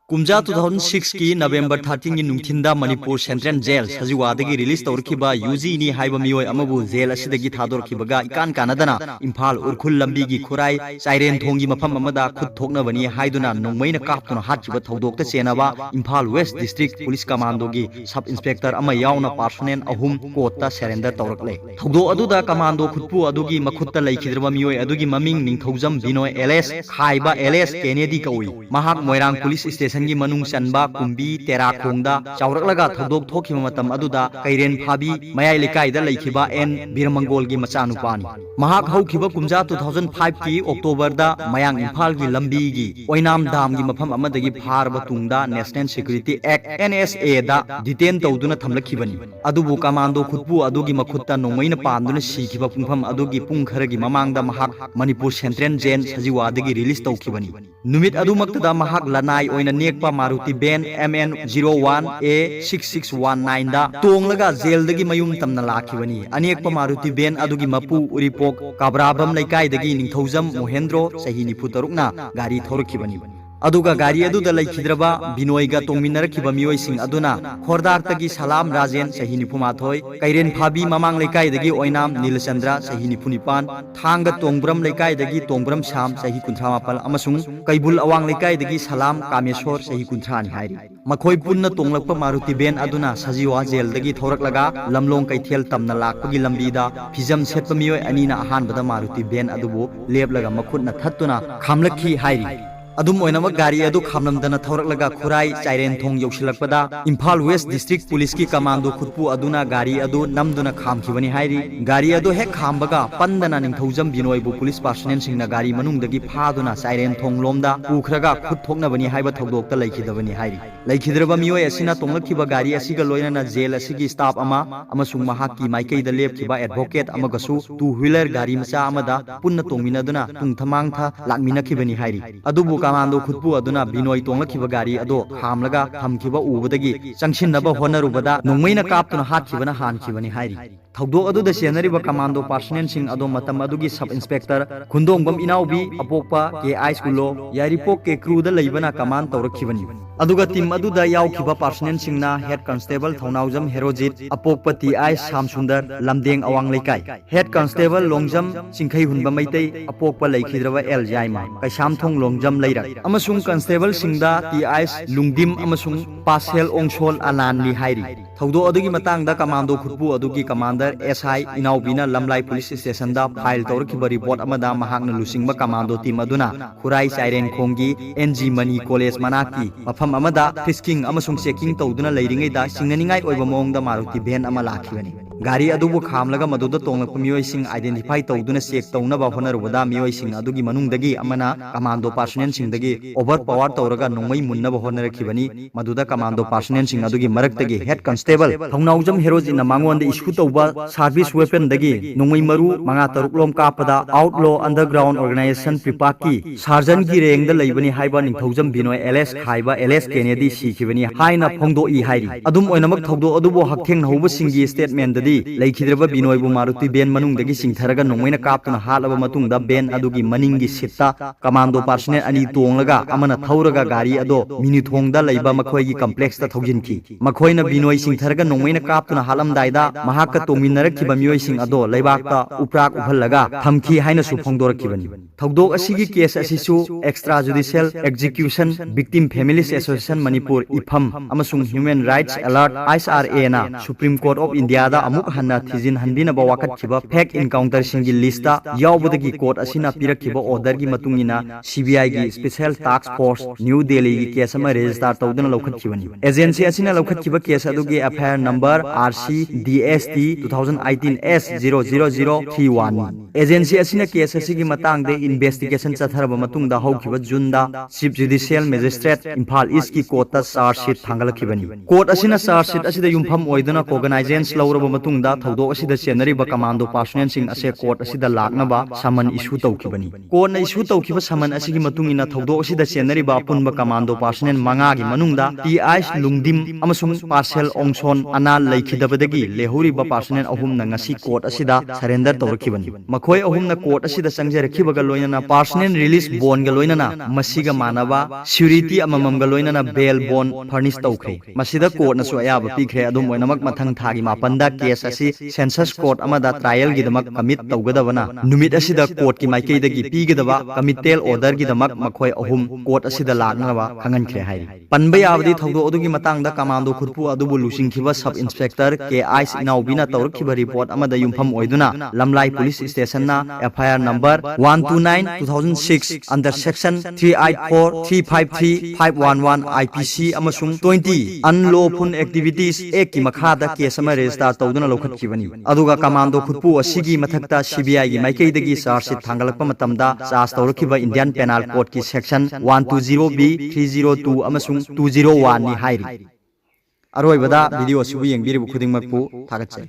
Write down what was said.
कुमजा 2006 की नवंबर 13 की नुंथिंदा मणिपुर सेंट्रल जेल सजिवादगी रिलीज तौरखिबा यूजी नि हाइबा मियोय अमबु जेल असिदगी थादोरखिबगा इकान कानदना इम्फाल उरखुल लंबी की खुराई चाइरेन थोंगी मफम अमदा खुद थोकनबनी हाइदुना नोंमैना कापतुना हाचिबा थौदोकता चेनाबा Imphal west district police commando की सब इंस्पेक्टर अमा यावना पर्सनेल अहुम कोर्टा सरेंडर तौरकले थौदो अदुदा कमांडो खुदपु अदुगी मखुत्ता लैखिद्रबा मियोय अदुगी ममिंग निंथौजम बिनोय एलएस खाइबा LS Kennedy कौई महाक Moirang police station की मनुंग चनबा कुंबी तेराखोंदा चावरकलगा थौदोक थोखिबा मतम अदुदा कैरेन फाबी मयाई लेकाइदा लैखिबा एन बीरमंगोल की मचानुपानी महाक हौखिबा कुमजा 2005 की अक्टोबर दा मयांग इम्फाल की लंबी की ओइनाम दाम की मफम अमदगी फारबा तुंगदा नेशनल सिक्योरिटी एक्ट एनएसए दा डिटेन तौदुना थमलखिबनी अदुबु कमांडो खुदपु अदुगी मखुत्ता नोंमैना पांदुना सीखिबा पुंफम अदुगी पुंग खरगी ममांगदा महाक मणिपुर सेंट्रल जेल सजिवादगी release तौखिबनी नुमित अदुमक्तदा महाक लनाई ओइना Nekapa Maruti Ben MN 01 A 6619 दा तोंगलगा जेल दगी मयुम तमना लाखिबनी अनेकपा मारुति बेन अदुगी मपु उरिपोक काब्राब्रम लैकाई दगी निंथौजम मोहेंद्रो सही निफु तरुकना गाड़ी थोरखिबनी अदुगा गाड़ी अदुदा लैखिद्रबा बिनोयगा तोंमिनरखिबा मियोयसिंग अदुना खोरदारतगी सलाम राजेन सही निफुमाथोय कैरेन फाबी ममांग लैकाइदगी ओइनाम नीलचंद्र सही निफुनिपान थांग तोंगब्रम लैकाइदगी तोंगब्रम शाम सही कुंथ्रामापल अमसुंग कैबुल अवांग लैकाइदगी सलाम कामेश्वर सही कुंथ्रानि हाइरि मखोय पुन्ना तोंगलकपा मारुति बेन अदुना सजीवा जेलदगी थोरकलगा लमलोंग कैथेल तमना लाकपगी लंबीदा फिजम सेटपा मियोय अनीना अहानबदा मारुति बेन अदुबो लेबलगा मखुतना थत्तुना खामलखी हाइरि अदुम ओइनमक गाड़ी अदु खामलमदना थौरकलगा खुराई चाइरेन थोंग यौसिलकपदा इम्फाल वेस्ट डिस्ट्रिक्ट पुलिस की कमांडो खुदपु अदुना गाड़ी अदु नमदुना खामखिबनी हाइरि गाड़ी अदु हेक खामबगा पंदना निंथौजम बिनोयबु पुलिस पर्सनेल सिंगना गाड़ी मनुंगदगी फादुना चाइरेन थोंग लोमदा उखरगा खुद थोकनबनी हाइबा थौदोकता लैखिदबनी हाइरि लैखिद्रबा मियोय असिना तोंगलखिबा गाड़ी असिगा लोइनना जेल असिगी स्टाफ अमा अमसुंग महाकी माइकैदा लेपखिबा एडवोकेट अमगसु टू व्हीलर गाड़ी मचा अमदा पुन्ना तोंगमिनदुना तुंगथमांगथा लाकमिनखिबनी हाइरि अदुबु कमांडो खुदपु अदुना बिनोय तोंगलखिबा गाड़ी अदो खामलगा थमखिबा उबदगी चंगसिनबा होनरुबदा नोंमैना कापतुना हातखिबना हानखिबनी हाइरि थौदो अदुदा सेनरिबा कमांडो पर्सनेल सिंग अदो मतम अदुगी सब इंस्पेक्टर खुंदोंगबम इनाउबी अपोकपा के आई स्कूलो यारिपोक के क्रूदा लैबना कमान तौरखिबनी अदुगा टीम अदुदा यावखिबा पर्सनेल सिंगना हेड कांस्टेबल थौनाउजम हेरोजित अपोकपा टी आई शामसुंदर लमदेंग अवांग लेकाई हेड कांस्टेबल लोंगजम चिंखै हुनबा मैतै अपोकपा लैखिद्रबा एल जायमा कैसामथोंग लोंगजम लैरक अमसुंग कांस्टेबल सिंगदा टी आई लुंगदिम अमसुंग पासेल ओंसोल अनानली हाइरि थौदो अदुगी मतांगदा कमांडो खुदपु अदुगी कमांडर SI इनाउबीना लमलाई पुलिस स्टेशन दा फाइल तौरखिबा रिपोर्ट अमदा महाकना लुसिंगबा कमांडो टीम अदुना खुराई चाइरेन खोंगी NG मनी कॉलेज मनाकी मफम अमदा फिस्किंग अमसुंग चेकिंग तौदुना लैरिंगैदा सिंगनिंगाई ओइबा मोंगदा मारुति भेन अमा लाखिबनी गाड़ी अदुबु खामलगा मदुदा तोंगलकपा मियोयसिंग आइडेंटिफाई तौदुना चेक तौनबा होनरुबदा मियोयसिंग अदुगी मनुंगदगी अमना कमांडो पर्सनेल सिंगदगी ओवर पावर तौरगा नोंमै मुन्नबा होनरखिबनी मदुदा कमांडो पर्सनेल सिंग अदुगी मरक्तगी हेड कांस्टेबल थौनाउजम हेरोजिन मांगोंदा इशू तौबा सर्विस वेपन दगी नोंमै मरु मंगा तरुकलोम कापदा आउटलॉ अंडरग्राउंड ऑर्गेनाइजेशन पिपाकी सार्जन की रेंगदा लैबनी हाइबा निंथौजम बिनोय LS खाइबा LS केनेडी सीखिबनी हाइना फोंदो ई हाइरि अदुम ओइनमक थौदो अदुबो हक्थेंग नौबा सिंगी स्टेटमेंट लैखिद्रबा बिनोयबु मारुति बेन मनुंगदगी सिंथरगा नोंमैना कापतुना हालबा मतुंगदा बेन अदुगी मनिंगी सिट्टा कमांडो पर्सनेल अनि तोंगलगा अमना थौरगा गाड़ी अदो मिनिथोंगदा लैबा मखोयगी कॉम्प्लेक्स ता थौजिनखी मखोयना बिनोय सिंथरगा नोंमैना कापतुना हालमदायदा महाका तोंमिनरखिबा मियोयसिंग अदो लैबाकता उपराक उभलगा थमखी हाइना सु फोंदोरखिबनी थौदोक असिगी केस असिसु extra judicial execution victim families association Manipur इफम अमसुंग ह्यूमन राइट्स अलर्ट ISRA ना सुप्रीम कोर्ट ऑफ इंडिया दा अमुक हन्ना थिजिन हनबिनबा वाकतखिबा फेक इनकाउंटर सिंगी लिस्टा यावबदगी कोर्ट असिना पिरखिबा ऑर्डर की मतुंगिना CBI की special task force new Delhi की केस अमा रजिस्टर तौदुना लौखतखिबनी एजेंसी असिना लौखतखिबा केस अदुगी FIR number RC-DST 2018 S00031 agency असिना केस असिगी मतांगदे इन्वेस्टिगेशन चथरबा मतुंगदा हौखिबा जुनदा chief judicial magistrate Imphal east की कोर्ट ता चार्ज शीट थांगलखिबनी कोर्ट असिना चार्ज शीट असिदा युमफम ओइदुना कोगनाइजेंस लौरबा matungda thodok asida chenariba commando personnel sing ase court asida laknaba saman issue tawkibani court na issue tawkiba saman asigi matungina thodok asida chenariba apunba commando personnel manga gi manungda TI lungdim amasung parcel ongson ana leikhidabadagi lehuriba personnel ahum na ngasi court asida surrender tawrakibani makhoi ahum na court asida changjarakhibaga loinana personnel release bond ga loinana masiga manaba security amamam ga loinana bail bond furnish tawkhre masida court na su ayaba pikre adum oinamak mathang thagi mapanda case asi census court amada trial gi damak commit tawgadabana numit asida court ki maikei dagi pigadaba committal order gi damak makhoi ahum court asida laknaba khangan khre hairi panba yabdi thawdo odugi matangda commando khurpu adubu lusingkhiba sub inspector KI inaubina tawrakhiba report amada yumpham oiduna lamlai police station na FIR number 129 2006 under section 384 353 511 IPC amasung 20 unlawful activities ek ki makhada case ama register tawduna lokhatkibani aduga commando khurpu asigi mathakta CBI gi maikei dagi charge sheet thangalakpa matamda charge tawrakhiba Indian Penal Code ki section 120B 302 amasung 201 ni hairi aroi bada video sibu yengbiribu khudingmakpu thagatse